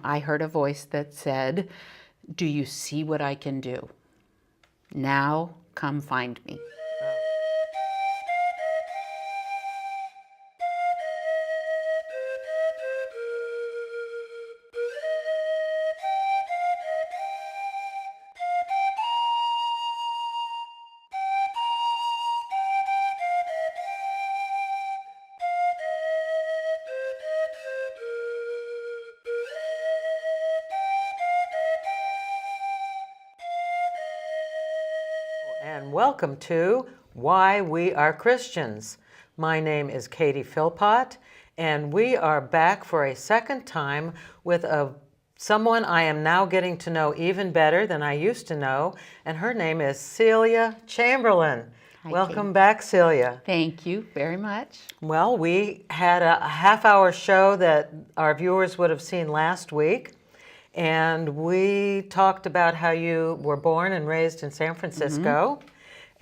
I heard a voice that said, "Do you see what I can do? Now come find me." And welcome to Why We Are Christians. My name is Katie Philpott, and we are back for a second time with someone I am now getting to know even better than I used to know, and her name is Celia Chamberlain. Hi, Welcome Kate. back, Celia. Thank you very much. Well, we had a half-hour show that our viewers would have seen last week, and we talked about how you were born and raised in San Francisco,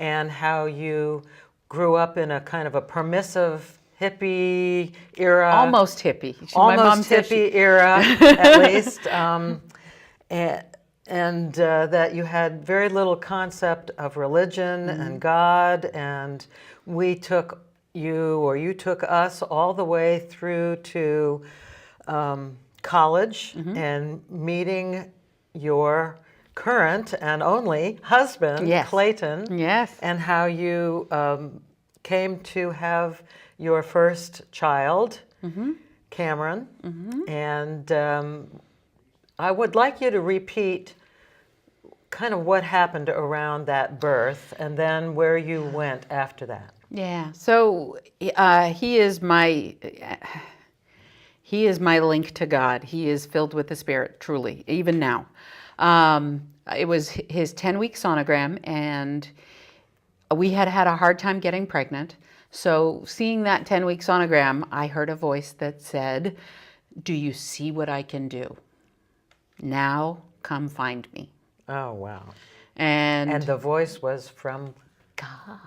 and how you grew up in a kind of a permissive hippie era. Almost hippie. Almost My mom said hippie era, at least. And that you had very little concept of religion and God, and we took you, or you took us, all the way through to college and meeting your current and only husband, Yes. Clayton. Yes. And how you came to have your first child, Cameron. And I would like you to repeat kind of what happened around that birth and then where you went after that. Yeah. So he is my link to God. He is filled with the Spirit, truly, even now. It was his 10-week sonogram, and we had had a hard time getting pregnant. So seeing that 10-week sonogram, I heard a voice that said, "Do you see what I can do? Now come find me." Oh, wow. And the voice was from God.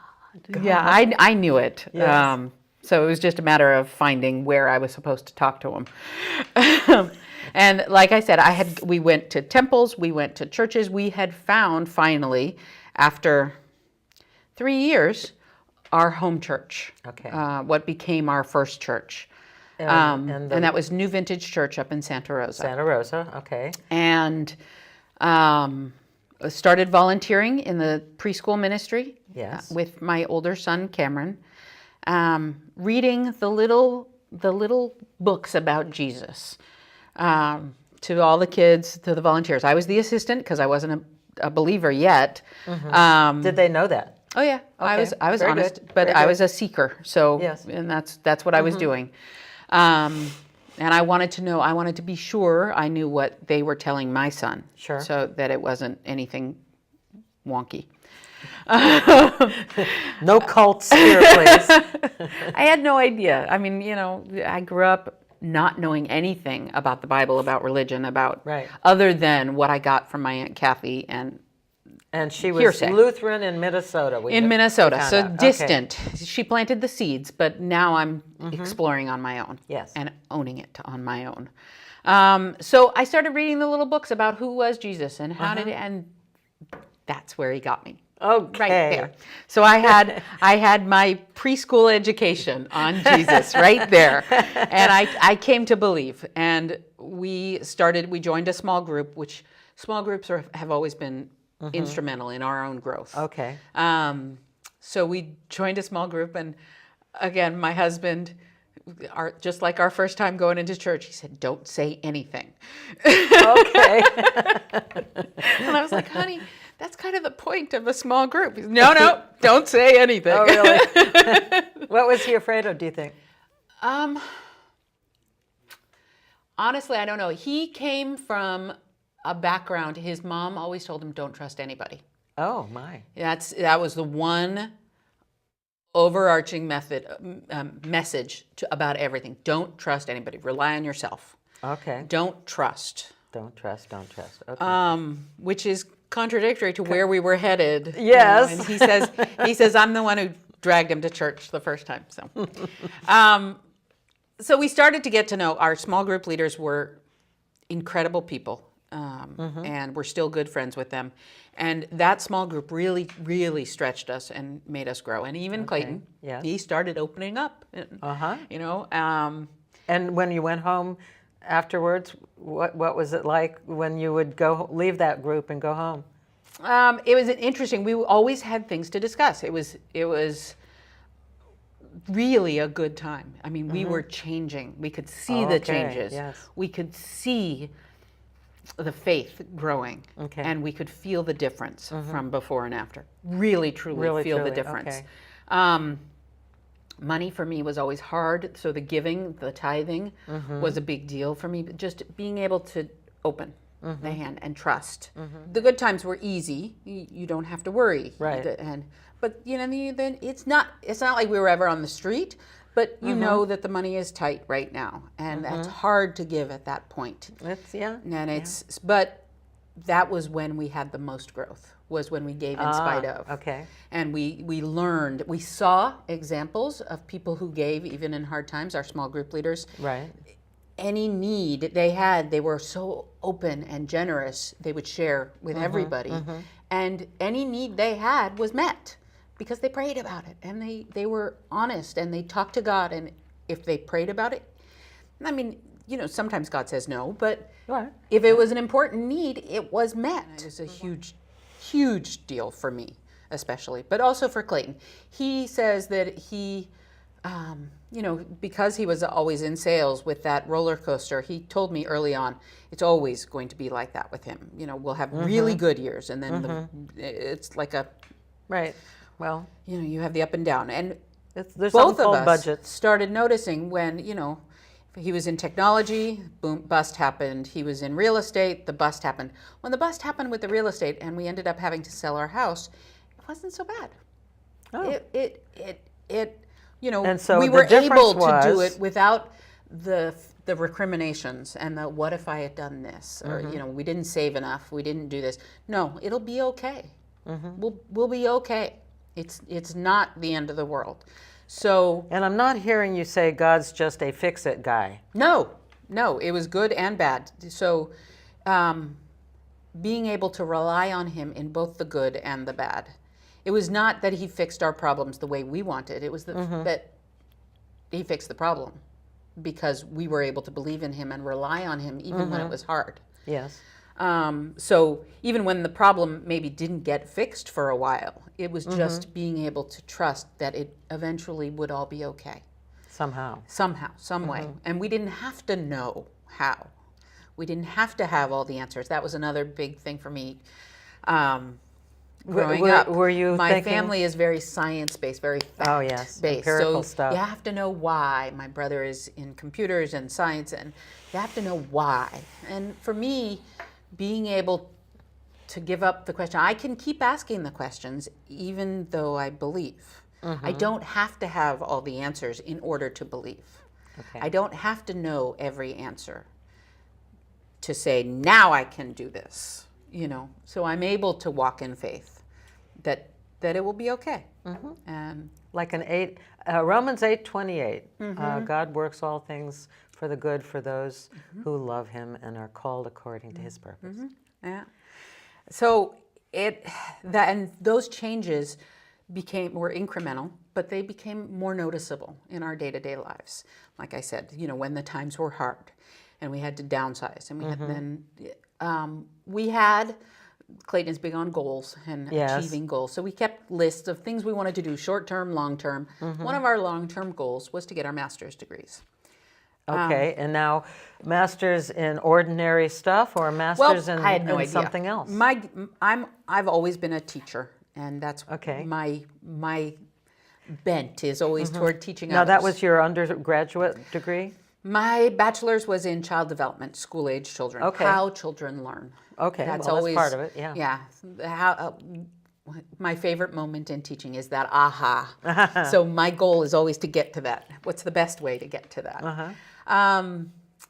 Yeah, I knew it. Yes. So it was just a matter of finding where I was supposed to talk to him. And like I said, we went to temples, we went to churches. We had found finally, after 3 years, our home church. Okay. What became our first church. And that was New Vintage Church up in Santa Rosa. Santa Rosa, okay. And started volunteering in the preschool ministry. Yes. With my older son, Cameron. Reading the little books about Jesus to all the kids, to the volunteers. I was the assistant because I wasn't a believer yet. Did they know that? Oh yeah, Okay. I was Very honest, good. but Very I good. was a seeker. So Yes. and that's what I was doing. And I wanted to know. I wanted to be sure I knew what they were telling my son. Sure. So that it wasn't anything wonky. No cults here, please. I had no idea. I mean, I grew up not knowing anything about the Bible, about religion, Right. other than what I got from my Aunt Kathy And she was Hearsay. Lutheran in Minnesota. in Minnesota. found So out. Okay. distant. She planted the seeds, but now I'm exploring on my own. Yes. And owning it on my own. So I started reading the little books about who was Jesus and how and that's where he got me. Okay. Right there. So I had my preschool education on Jesus right there. And I came to believe. And we joined a small group, which small groups have always been instrumental in our own growth. Okay. So we joined a small group, and again, my husband, just like our first time going into church, he said, "Don't say anything." Okay. And I was like, "Honey, that's kind of the point of a small group." He said, No, don't say anything. Oh, really? What was he afraid of, do you think? Honestly, I don't know. He came from a background. His mom always told him, "Don't trust anybody." Oh, my. That was the one overarching message about everything. Don't trust anybody. Rely on yourself. Okay. Don't trust. Don't trust. Okay. Which is contradictory to where we were headed. Yes. And he says, I'm the one who dragged him to church the first time. So, so we started to get to know our small group leaders were incredible people, and we're still good friends with them. And that small group really, really stretched us and made us grow. And even Clayton, yes. he started opening up. You know. And when you went home afterwards, what was it like when you would leave that group and go home? It was interesting. We always had things to discuss. It was really a good time. I mean, we were changing. We could see the changes. Yes. We could see the faith growing, and we could feel the difference from before and after. Really, truly feel the difference. Money for me was always hard, so the giving, the tithing was a big deal for me. Just being able to open the hand and trust. The good times were easy. You don't have to worry. Right. But you know, then it's not like we were ever on the street. But you know that the money is tight right now, and that's hard to give at that point. But that was when we had the most growth. Was when we gave in spite of. Okay. And we learned. We saw examples of people who gave even in hard times. Our small group leaders. Right. Any need they had, they were so open and generous. They would share with everybody, and any need they had was met. Because they prayed about it, and they were honest, and they talked to God, and if they prayed about it, I mean, you know, sometimes God says no, but if it was an important need, it was met. It was a huge, huge deal for me, especially, but also for Clayton. He says that he, you know, because he was always in sales with that roller coaster, he told me early on, it's always going to be like that with him. You know, we'll have really good years, and then it's like a... Right. Well, you know, you have the up and down, and there's both of called us budgets. started noticing when, you know, he was in technology, boom, bust happened. He was in real estate, the bust happened. When the bust happened with the real estate, and we ended up having to sell our house, it wasn't so bad. Oh. You know, and so we the were difference able to do was- it without the recriminations and the what if I had done this, or you know, we didn't save enough, we didn't do this. No, it'll be okay. We'll be okay. It's not the end of the world. So, And I'm not hearing you say God's just a fix-it guy. no, it was good and bad. So, being able to rely on him in both the good and the bad. It was not that he fixed our problems the way we wanted. It was that he fixed the problem because we were able to believe in him and rely on him even when it was hard. Yes. So even when the problem maybe didn't get fixed for a while, it was just being able to trust that it eventually would all be okay. Somehow, some way. And we didn't have to know how. We didn't have to have all the answers. That was another big thing for me. Growing up, were you my thinking... family is very science-based, very fact-based. Empirical so stuff. You have to know why. My brother is in computers and science, and you have to know why. And for me, being able to give up the question, I can keep asking the questions even though I believe. I don't have to have all the answers in order to believe. I don't have to know every answer to say, now I can do this, you know. So I'm able to walk in faith that it will be okay. And Like Romans 8:28, God works all things for the good for those who love him and are called according to his purpose. yeah. So and those changes were incremental, but they became more noticeable in our day-to-day lives. Like I said, you know, when the times were hard and we had to downsize, and we had Clayton's big on goals and achieving goals. So we kept lists of things we wanted to do, short-term, long-term. One of our long-term goals was to get our master's degrees. Okay, and now masters in ordinary stuff or masters in, I had no idea. Something else? I've always been a teacher, and that's my bent is always toward teaching Now others. that was your undergraduate degree? My bachelor's was in child development, school-age children, how children learn. Okay, that's well, always that's part of it, yeah. Yeah, my favorite moment in teaching is that aha. So my goal is always to get to that. What's the best way to get to that?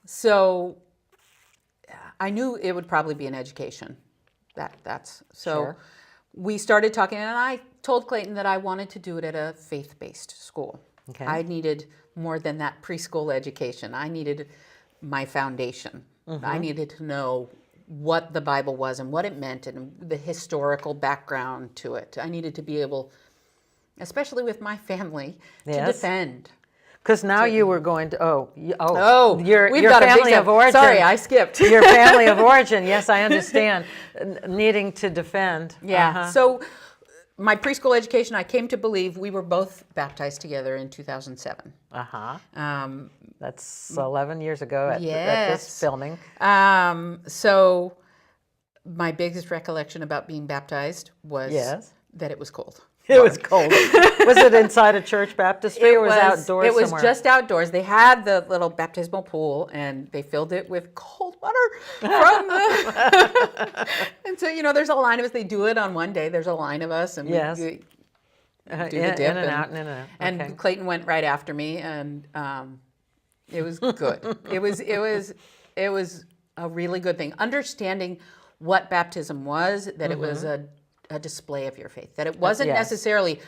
So I knew it would probably be an education. We started talking, and I told Clayton that I wanted to do it at a faith-based school. I needed more than that preschool education. I needed my foundation. I needed to know what the Bible was and what it meant and the historical background to it. I needed to be able, especially with my family, to Yes. defend. Because now you were going to, We've your got a big family of origin. Sorry, I skipped. Your family of origin, yes, I understand, needing to defend. Yeah. So my preschool education, I came to believe we were both baptized together in 2007. That's 11 years ago at this Yes. filming. So my biggest recollection about being baptized was Yes. that it was cold. It was cold. Was it inside a church baptistry or was it outdoors It was somewhere? just outdoors. They had the little baptismal pool, and they filled it with cold water from the. And so, there's a line of us. They do it on one day. There's a line of us, and Yes. we do the in dip. and out, in and out. And Okay. Clayton went right after me, and it was good. It was a really good thing. Understanding what baptism was, that it was a display of your faith, that it wasn't Yes. necessarily,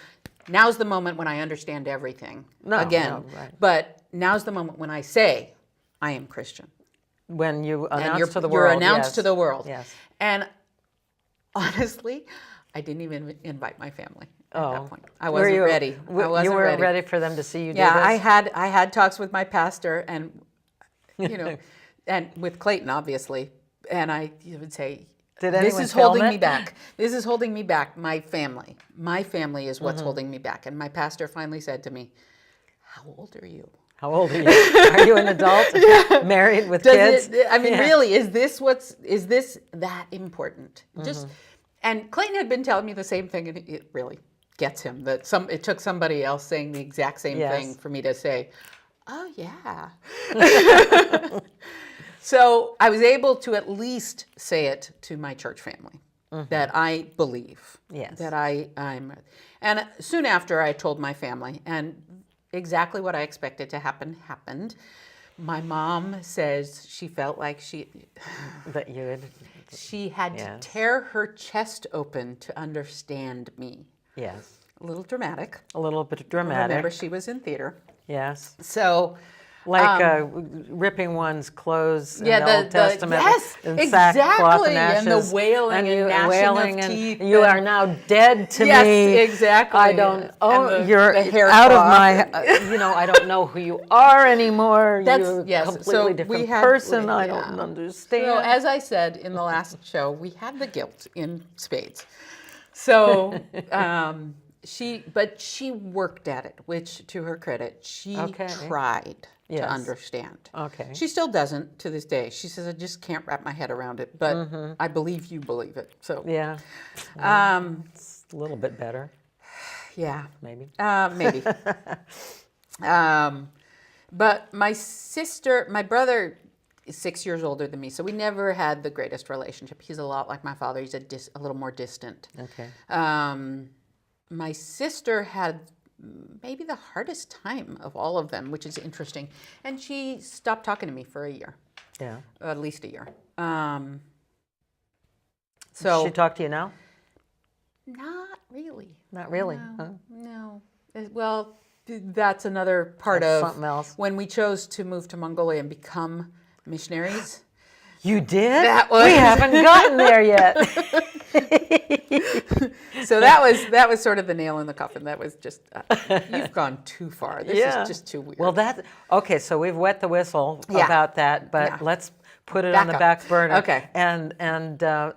now's the moment when I understand everything again, right. but now's the moment when I say, I am Christian. When you And announce to the you're world. announced yes. to the world. Yes. And honestly, I didn't even invite my family at that point. I Were wasn't you, ready. I wasn't you weren't ready. ready for them to see you do Yeah, this? I had talks with my pastor and and with Clayton obviously, and I would say, Did this anyone is film holding it? me back. This is holding me back. My family is what's holding me back. And my pastor finally said to me, "How old are you?" How old are you? Are you an adult? Married with kids? Really, is this that important? Just, and Clayton had been telling me the same thing, and it really gets him that it took somebody else saying the exact same Yes. thing for me to say, "Oh yeah." So I was able to at least say it to my church family that I believe. Yes. That I'm, and soon after I told my family, and exactly what I expected to happen happened. My mom says she felt like That you had, she had Yes. to tear her chest open to understand me. yes. A little dramatic. A little bit dramatic. Remember, she was in theater. Yes. So, Like ripping one's clothes in yeah, the Old Testament yes, in sackcloth and exactly, ashes. and the wailing and gnashing wailing of and teeth you and- are now dead to Yes, me. exactly. I don't, And you're the hair out of cloth. my, I don't know who you are anymore. You're a Yes. completely So different we had, person. I yeah. don't understand. So as I said in the last show, we had the guilt in spades. So she worked at it, which to her credit, she Okay. tried Yes. to understand. Okay. She still doesn't to this day. She says, I just can't wrap my head around it, but I believe you believe it. So Yeah. It's a little bit better, yeah. maybe. Maybe. But my brother is 6 years older than me, so we never had the greatest relationship. He's a lot like my father. He's a little more distant. Okay. My sister had maybe the hardest time of all of them, which is interesting. And she stopped talking to me for a year, Yeah. at least a year. So She talked to you now? not really. Not really. No, Huh? no. Well, that's another part That's of something else. when we chose to move to Mongolia and become missionaries. You did? That was- We haven't gotten there yet. So that was sort of the nail in the coffin. That was just you've gone too far. This is just too weird. Well, okay. So we've wet the whistle Yeah. about that, but Yeah. let's put it Back on the up. back burner. Okay. And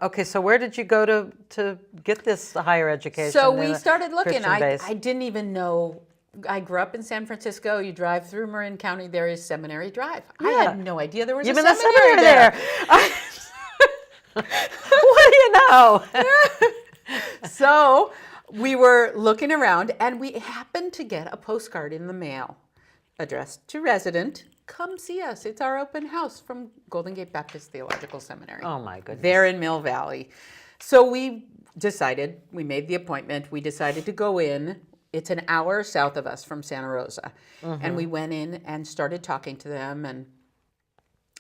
okay. So where did you go to get this higher education? So in we a started looking. Christian base? I didn't even know. I grew up in San Francisco. You drive through Marin County, there is Seminary Drive. I Yeah. had no idea there was You've a been a seminary seminary there. What do you know? So we were looking around and we happened to get a postcard in the mail addressed to resident. Come see us. It's our open house from Golden Gate Baptist Theological Seminary. Oh my goodness. There in Mill Valley. So we made the appointment. We decided to go in. It's an hour south of us from Santa Rosa. And we went in and started talking to them. And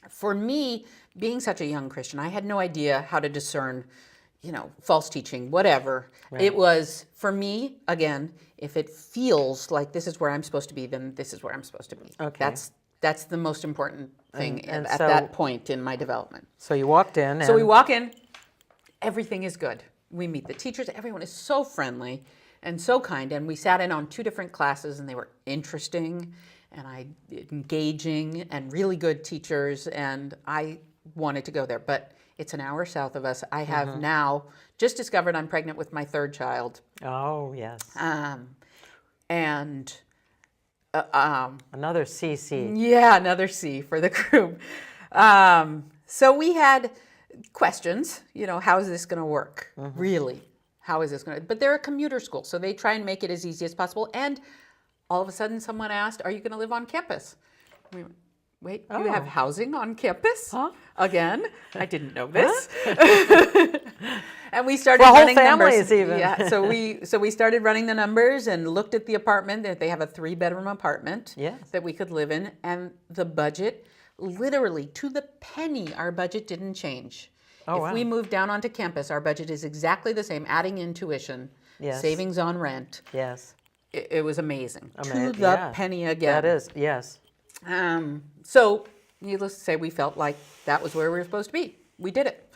for me, being such a young Christian, I had no idea how to discern, false teaching, whatever. Right. It was, for me, again, if it feels like this is where I'm supposed to be, then this is where I'm supposed to be. Okay. That's That's the most important thing And at so- that point in my development. So you walked in, and So we walk in, everything is good. We meet the teachers, everyone is so friendly and so kind. And we sat in on 2 different classes, and they were interesting and engaging and really good teachers. And I wanted to go there, but it's an hour south of us. I have now just discovered I'm pregnant with my 3rd child. oh yes, And another CC. yeah, another C for the group. So we had questions, how is this going to work? Really? How is this going to? But they're a commuter school, so they try and make it as easy as possible. And all of a sudden someone asked, are you going to live on campus? We went, wait, you have housing on campus? Huh? Again? I didn't know this. And we started For whole running numbers. families even. Yeah, so we started running the numbers and looked at the apartment. They have a 3-bedroom apartment Yes. that we could live in, and the budget, literally to the penny, our budget didn't change. Oh, if wow. we moved down onto campus, our budget is exactly the same, adding in tuition, Yes. savings on rent. Yes, It was amazing. To Ama- the yeah. penny again. that is yes. So, needless to say, we felt like that was where we were supposed to be. We did it.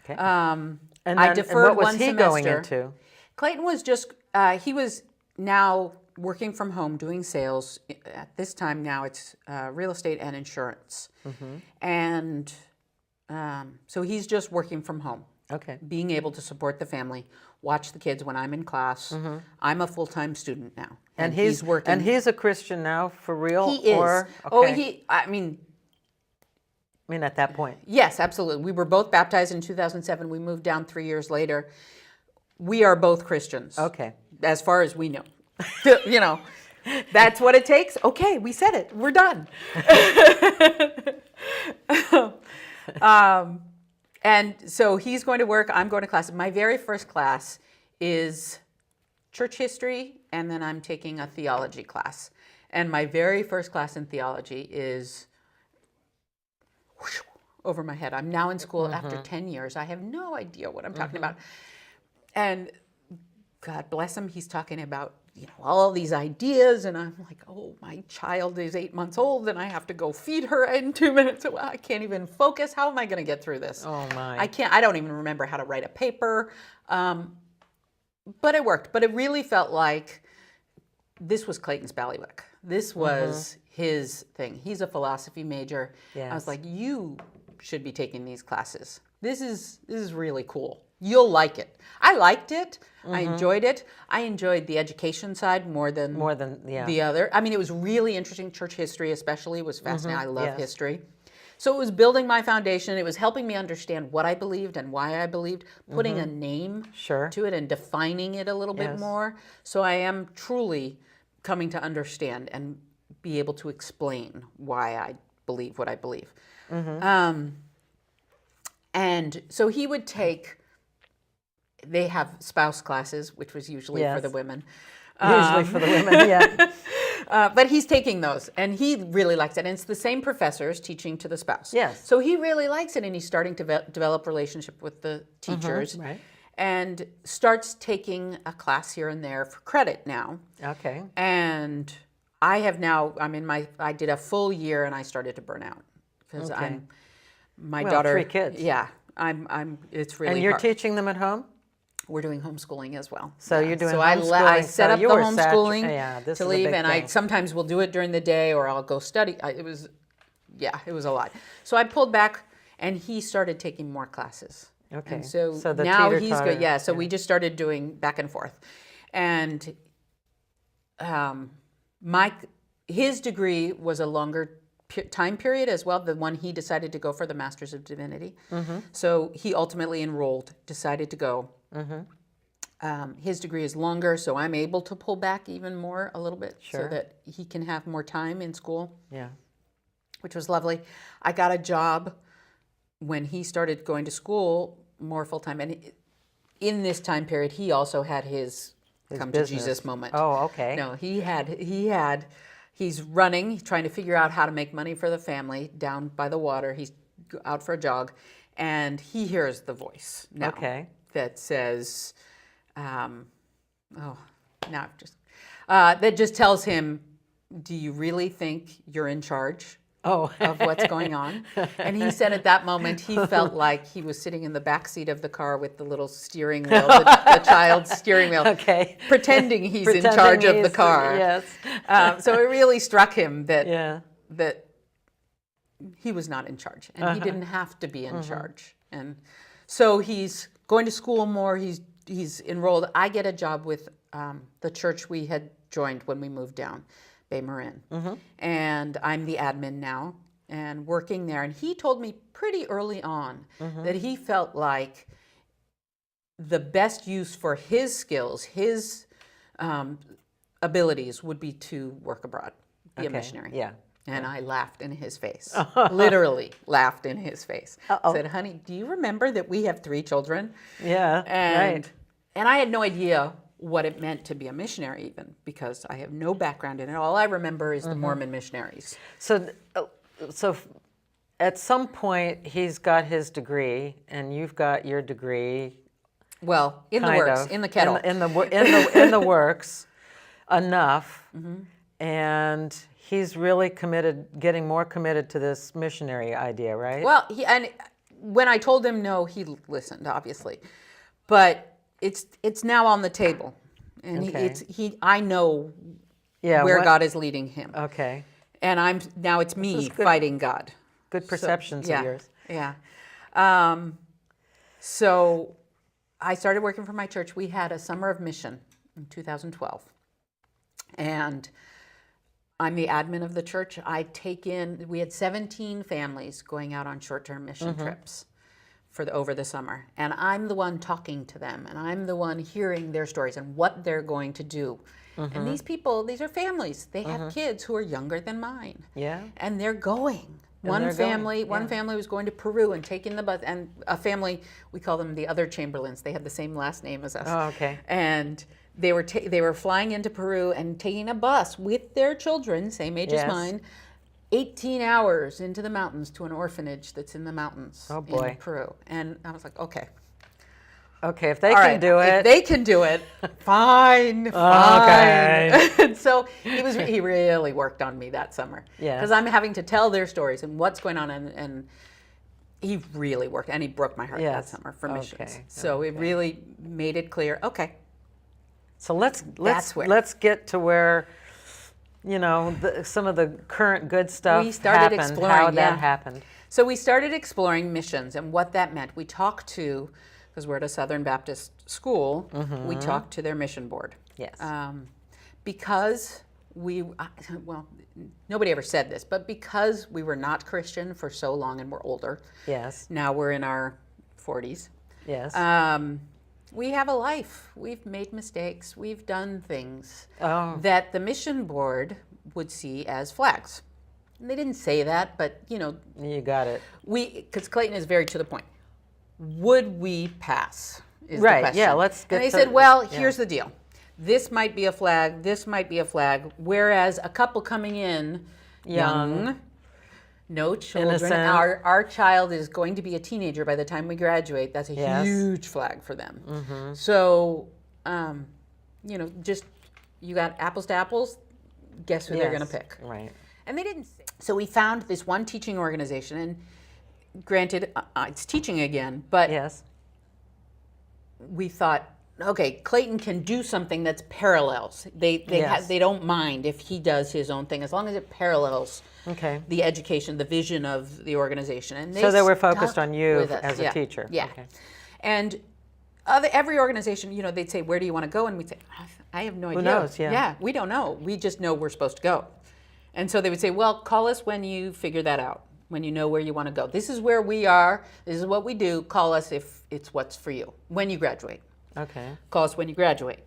Okay. And and I then, deferred and what was one he semester. going into? Clayton was just, he was now working from home doing sales. At this time now it's real estate and insurance. And so he's just working from home, Okay. being able to support the family, watch the kids when I'm in class. I'm a full-time student now. And he's working. And he's a Christian now, for real? He is. Or, Oh, okay. I mean, at that point. yes, absolutely. We were both baptized in 2007. We moved down 3 years later. We are both Christians. Okay. As far as we know. That's what it takes. Okay, we said it. We're done. And so he's going to work. I'm going to class. My very first class is church history, and then I'm taking a theology class. And my very first class in theology is whoosh, over my head. I'm now in school after 10 years. I have no idea what I'm talking about. And God bless him, he's talking about all these ideas, and I'm like, oh, my child is 8 months old, and I have to go feed her in 2 minutes. I can't even focus. How am I going to get through this? Oh my. I don't even remember how to write a paper. But it worked. But it really felt like this was Clayton's bailiwick. This was his thing. He's a philosophy major. Yes. I was like, you should be taking these classes. This is really cool. You'll like it. I liked it. I enjoyed it. I enjoyed the education side more than yeah. the other. I mean, it was really interesting. Church history especially was fascinating. I love Yes. history. So it was building my foundation. It was helping me understand what I believed and why I believed, putting a name Sure. to it and defining it a little bit Yes. more. So I am truly coming to understand and be able to explain why I believe what I believe. And so he would take, they have spouse classes, which was usually for Yes. the women. Usually for the women, yeah. But he's taking those, and he really likes it. And it's the same professors teaching to the spouse. Yes. So he really likes it, and he's starting to develop relationship with the teachers. right. And starts taking a class here and there for credit now. Okay. And I have now, I did a full year, and I started to burn out. Because Okay. my Well, daughter. 3 kids. Yeah, it's really And you're hard. teaching them at home? We're doing homeschooling as well. So you're doing so homeschooling. I set so up you the were homeschooling this to is a leave, big and I thing. sometimes will do it during the day, or I'll go study. It was a lot. So I pulled back, and he started taking more classes. Okay. And so So the now he's teeter-totter, good. Yeah. So yeah. we just started doing back and forth, and his degree was a longer time period as well. The one he decided to go for, the Masters of Divinity. So he ultimately enrolled, decided to go. His degree is longer, so I'm able to pull back even more a little bit so Sure. that he can have more time in school, Yeah. which was lovely. I got a job when he started going to school more full-time. And in this time period, he also had his come business. to Jesus moment. Oh, okay. No, he's running, trying to figure out how to make money for the family down by the water. He's out for a jog, and he hears the voice now Okay. that says, that just tells him, do you really think you're in charge? Oh. of what's going on. And he said at that moment he felt like he was sitting in the back seat of the car with the little steering wheel, the child's steering wheel, Okay. pretending he's in Pretending charge of the he's- car. Yes. So it really struck him that Yeah. that he was not in charge, and he didn't have to be in charge. And so he's going to school more. He's enrolled. I get a job with the church we had joined when we moved down, Bay Marin, and I'm the admin now and working there. And he told me pretty early on that he felt like the best use for his skills, his abilities, would be to work abroad, be a missionary. Yeah. And I laughed in his face, literally laughed in his face. Said, honey, do you remember that we have 3 children? Yeah. Right. And I had no idea what it meant to be a missionary even, because I have no background in it. All I remember is the Mormon missionaries. So at some point he's got his degree and you've got your degree. Well, in the kind works, of, in the kettle. in the works, enough, and he's really committed, getting more committed to this missionary idea, right? Well, and when I told him no, he listened, obviously. But it's now on the table, and Okay. I know yeah, where what- God is leading him, Okay, and now it's me is good. fighting God. good perceptions yeah, of yours. Yeah. So I started working for my church. We had a summer of mission in 2012, and I'm the admin of the church. We had 17 families going out on short-term mission trips over the summer. And I'm the one talking to them, and I'm the one hearing their stories and what they're going to do. And these people, these are families. They have kids who are younger than mine. Yeah. And they're going. One they're family going, was going to Peru and taking the bus, and a family, we call them the other Chamberlains. They had the same last name as us. Oh, okay. And they were flying into Peru and taking a bus with their children, same age as Yes. mine, 18 hours into the mountains to an orphanage that's in the mountains in Peru. And I was like, okay. Okay, if they All can right, do it. If they can do it, fine, fine. Okay. And so he really worked on me that summer. Yes. Because I'm having to tell their stories and what's going on, and he really worked, and he broke my heart that Yes. summer for missions. Okay, So it really made it clear, okay, So let's where. get to where, some of the current good stuff We started happened, exploring, how that yeah. happened. So we started exploring missions and what that meant. We talked to, because we're at a Southern Baptist school, we talked to their mission board. Yes. Because nobody ever said this, but because we were not Christian for so long and we're older, Yes. now we're in our 40s, Yes. we have a life. We've made mistakes. We've done things Oh. that the mission board would see as flags. And they didn't say that, but You got it. because Clayton is very to the point. Would we pass? Is Right, the question. yeah, let's get And they to- said, well, yeah. here's the deal. This might be a flag. This might be a flag. Whereas a couple coming in, young, no children. Innocent. Our child is going to be a teenager by the time we graduate. That's a Yes. huge flag for them. So, just you got apples to apples. Guess who they're going to Yes. pick? Right. And they didn't say. So we found this one teaching organization, and granted, it's teaching again, but Yes. we thought, okay, Clayton can do something that's parallels. They Yes. they don't mind if he does his own thing as long as it parallels Okay. the education, the vision of the organization. And So they were stuck focused on you with us. as a Yeah. teacher. Yeah. Okay. And every organization, they'd say, "Where do you want to go?" And we'd say, "I have no idea." knows? Yeah. Yeah, we don't know. We just know we're supposed to go. And so they would say, "Well, call us when you figure that out, when you know where you want to go. This is where we are. This is what we do. Call us if it's what's for you when you graduate. Okay. Call us when you graduate."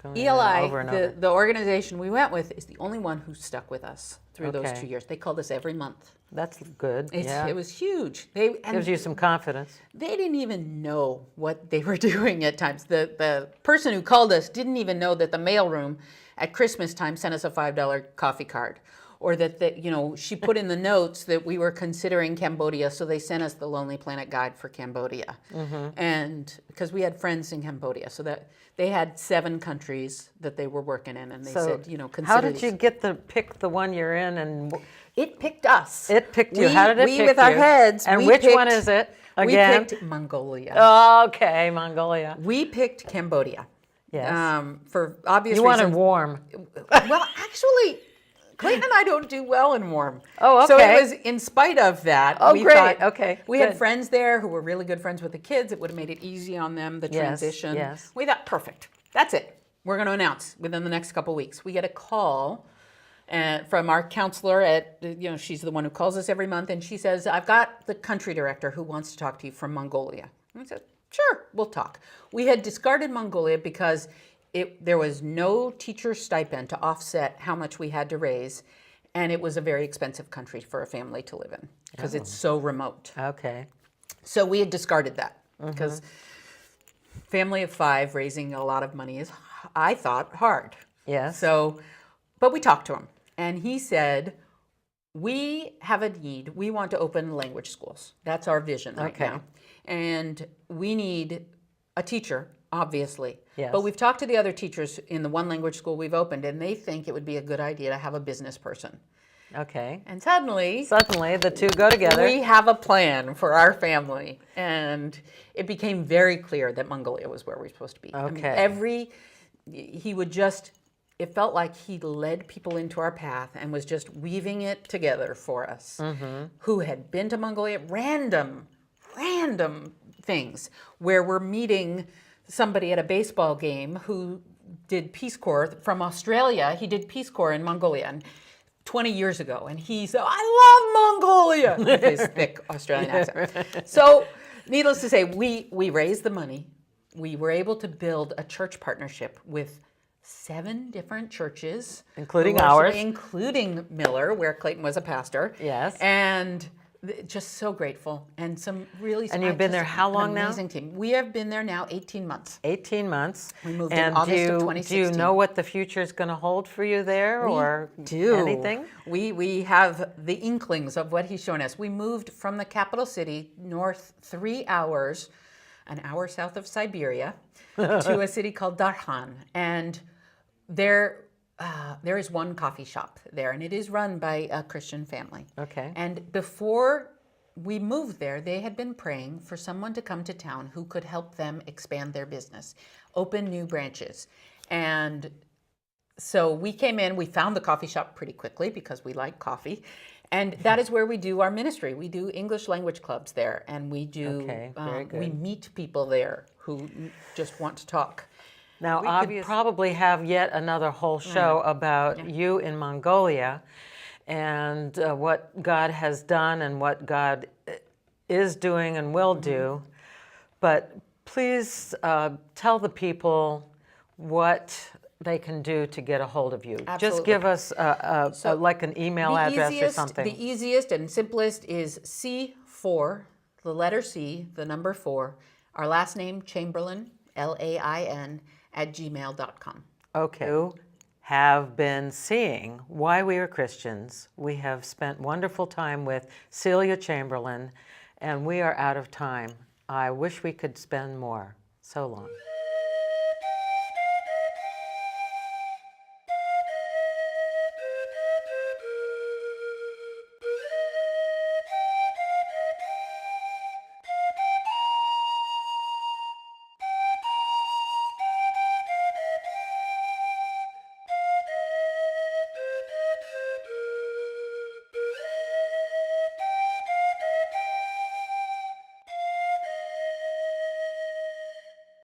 Going ELI, over and over. the organization we went with, is the only one who stuck with us through those Okay. 2 years. They called us every month. That's good. Yeah. It was huge. Gives you some confidence. They didn't even know what they were doing at times. The person who called us didn't even know that the mailroom at Christmas time sent us a $5 coffee card, or that you know, she put in the notes that we were considering Cambodia, so they sent us the Lonely Planet Guide for Cambodia. And because we had friends in Cambodia, so that they had 7 countries that they were working in, and they said, you know, consider how did these. you get to pick the one you're in? And It picked us. it picked you. How did it pick you? We with our heads. And we which picked, one is it again? We picked Mongolia. Okay, Mongolia. We picked Cambodia. Yes. For obvious You reasons. wanted warm. Well, actually, Clayton and I don't do well in warm. Oh, So okay. it was in spite of that. Oh, we great. thought- Okay, We good. had friends there who were really good friends with the kids. It would have made it easy on them, the Yes, transition. yes. We thought, perfect. That's it. We're going to announce within the next couple of weeks. We get a call from our counselor at, you know, she's the one who calls us every month, and she says, I've got the country director who wants to talk to you from Mongolia. And I said, sure, we'll talk. We had discarded Mongolia because there was no teacher stipend to offset how much we had to raise, and it was a very expensive country for a family to live in because it's so remote. Okay. So we had discarded that because family of 5 raising a lot of money is, I thought, hard. Yes. So, but we talked to him, and he said, we have a need. We want to open language schools. That's our vision right Okay. now. And we need a teacher, obviously. Yes. But we've talked to the other teachers in the one language school we've opened, and they think it would be a good idea to have a business person. Okay. And suddenly The two go together. we have a plan for our family. And it became very clear that Mongolia was where we were supposed to be. I mean, Okay. he would just, it felt like he led people into our path and was just weaving it together for us, who had been to Mongolia, random things, where we're meeting somebody at a baseball game who did Peace Corps from Australia. He did Peace Corps in Mongolia. And 20 years ago, and he said, I love Mongolia, with his thick Australian accent. So, needless to say, we raised the money. We were able to build a church partnership with 7 different churches. Including ours. Including Miller, where Clayton was a pastor. Yes. And just so grateful. And some really... And you've been there how long now? Amazing team. We have been there now 18 months. 18 months. We moved in August of 2016. Do you know what the future is going to hold for you there, or anything? We have the inklings of what he's shown us. We moved from the capital city north 3 hours, an hour south of Siberia, to a city called Darhan. And there is one coffee shop there, and it is run by a Christian family. Okay. And before we moved there, they had been praying for someone to come to town who could help them expand their business, open new branches. And so we came in, we found the coffee shop pretty quickly because we like coffee. And that is where we do our ministry. We do English language clubs there, and we do, very good. we meet people there who just want to talk. Now, I could probably have yet another whole show about you in Mongolia and what God has done and what God is doing and will do. But please tell the people what they can do to get a hold of you. Absolutely. Just give us like an email address or something. The easiest and simplest is C4, the letter C, the number 4, our last name, Chamberlain, Lain, @gmail.com. Okay. You have been seeing Why We Are Christians. We have spent wonderful time with Celia Chamberlain, and we are out of time. I wish we could spend more. So long.